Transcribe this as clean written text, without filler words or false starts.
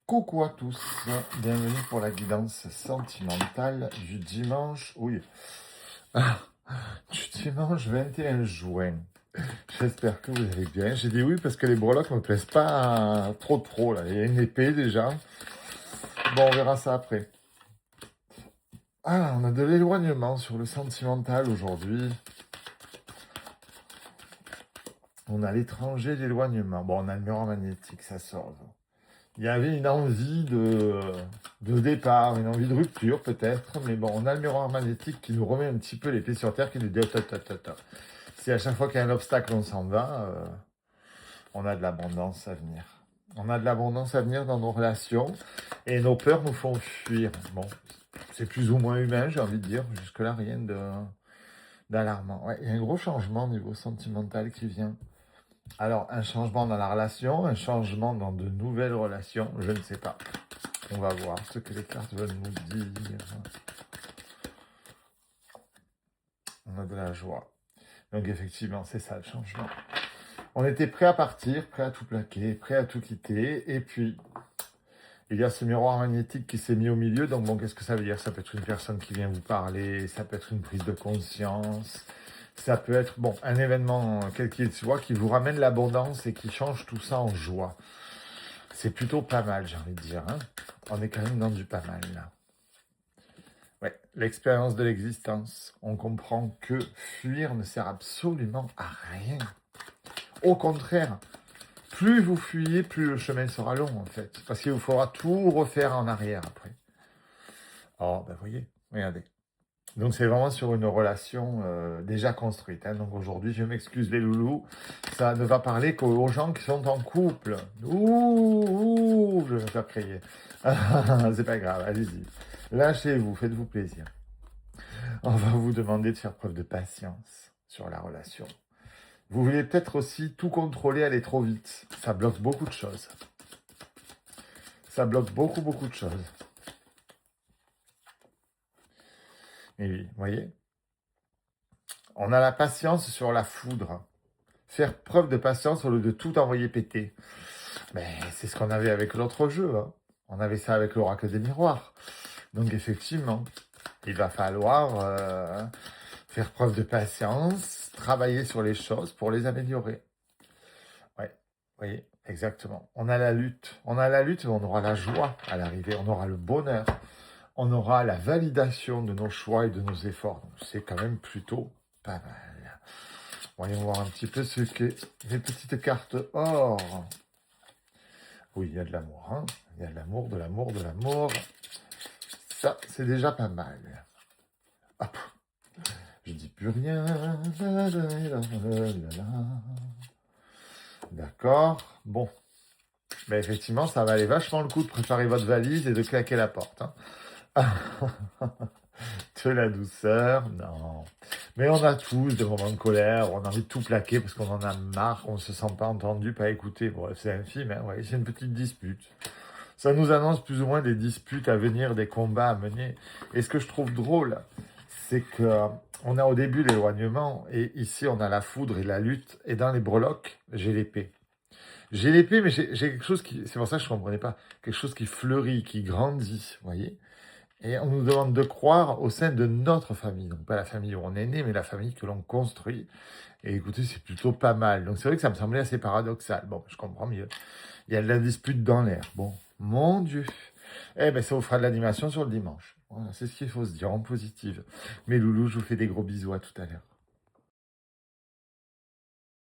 Coucou à tous, bienvenue pour la guidance sentimentale du dimanche, oui, du dimanche 21 juin. J'espère que vous allez bien. J'ai dit oui parce que les breloques me plaisent pas trop là. Il y a une épée déjà. Bon, on verra ça après. Ah, on a de l'éloignement sur le sentimental aujourd'hui. On a l'étranger, l'éloignement. Bon, on a le miroir magnétique, ça sort. Il y avait une envie de départ, une envie de rupture peut-être, mais bon, on a le miroir magnétique qui nous remet un petit peu les pieds sur terre, qui nous dit si à chaque fois qu'il y a un obstacle, on s'en va, on a de l'abondance à venir. On a de l'abondance à venir dans nos relations et nos peurs nous font fuir. Bon, c'est plus ou moins humain, j'ai envie de dire. Jusque-là, rien d'alarmant. Ouais, il y a un gros changement au niveau sentimental qui vient. Alors, un changement dans la relation, un changement dans de nouvelles relations, je ne sais pas. On va voir ce que les cartes veulent nous dire. On a de la joie. Donc effectivement, c'est ça le changement. On était prêt à partir, prêt à tout plaquer, prêt à tout quitter. Et puis, il y a ce miroir magnétique qui s'est mis au milieu. Donc bon, qu'est-ce que ça veut dire? Ça peut être une personne qui vient vous parler, ça peut être une prise de conscience. Ça peut être, bon, un événement, quel qu'il soit, qui vous ramène l'abondance et qui change tout ça en joie. C'est plutôt pas mal, j'ai envie de dire. Hein, on est quand même dans du pas mal, là. Ouais, l'expérience de l'existence. On comprend que fuir ne sert absolument à rien. Au contraire, plus vous fuyez, plus le chemin sera long, en fait. Parce qu'il vous faudra tout refaire en arrière, après. Oh, ben, voyez, regardez. Donc, c'est vraiment sur une relation déjà construite. Hein. Donc, aujourd'hui, je m'excuse les loulous. Ça ne va parler qu'aux gens qui sont en couple. Ouh, je vais me faire crier. C'est pas grave, allez-y. Lâchez-vous, faites-vous plaisir. On va vous demander de faire preuve de patience sur la relation. Vous voulez peut-être aussi tout contrôler, aller trop vite. Ça bloque beaucoup de choses. Ça bloque beaucoup de choses. Et oui, vous voyez, on a la patience sur la foudre. Faire preuve de patience au lieu de tout envoyer péter. Mais c'est ce qu'on avait avec l'autre jeu. Hein. On avait ça avec l'oracle des miroirs. Donc effectivement, il va falloir faire preuve de patience, travailler sur les choses pour les améliorer. Ouais, vous voyez, exactement. On a la lutte. On a la lutte, mais on aura la joie à l'arrivée. On aura le bonheur. On aura la validation de nos choix et de nos efforts. Donc, c'est quand même plutôt pas mal. Voyons voir un petit peu ce que les petites cartes or. Oui, il y a de l'amour. Hein, il y a de l'amour, de l'amour, de l'amour. Ça, c'est déjà pas mal. Hop. Je dis plus rien. D'accord. Bon. Mais effectivement, ça valait vachement le coup de préparer votre valise et de claquer la porte. Hein. De la douceur, non. Mais on a tous des moments de colère, on a envie de tout plaquer parce qu'on en a marre, on ne se sent pas entendu, pas écouté. Bon, c'est infime, hein, ouais, c'est une petite dispute. Ça nous annonce plus ou moins des disputes à venir, des combats à mener. Et ce que je trouve drôle, c'est que on a au début l'éloignement, et ici on a la foudre et la lutte, et dans les breloques, j'ai l'épée. J'ai l'épée, mais j'ai quelque chose qui... C'est pour ça que je ne comprenais pas. Quelque chose qui fleurit, qui grandit, vous voyez. Et on nous demande de croire au sein de notre famille. Donc pas la famille où on est né, mais la famille que l'on construit. Et écoutez, c'est plutôt pas mal. Donc c'est vrai que ça me semblait assez paradoxal. Bon, je comprends mieux. Il y a de la dispute dans l'air. Bon, mon Dieu. Eh ben, ça vous fera de l'animation sur le dimanche. Voilà, c'est ce qu'il faut se dire en positive. Mes loulous, je vous fais des gros bisous à tout à l'heure.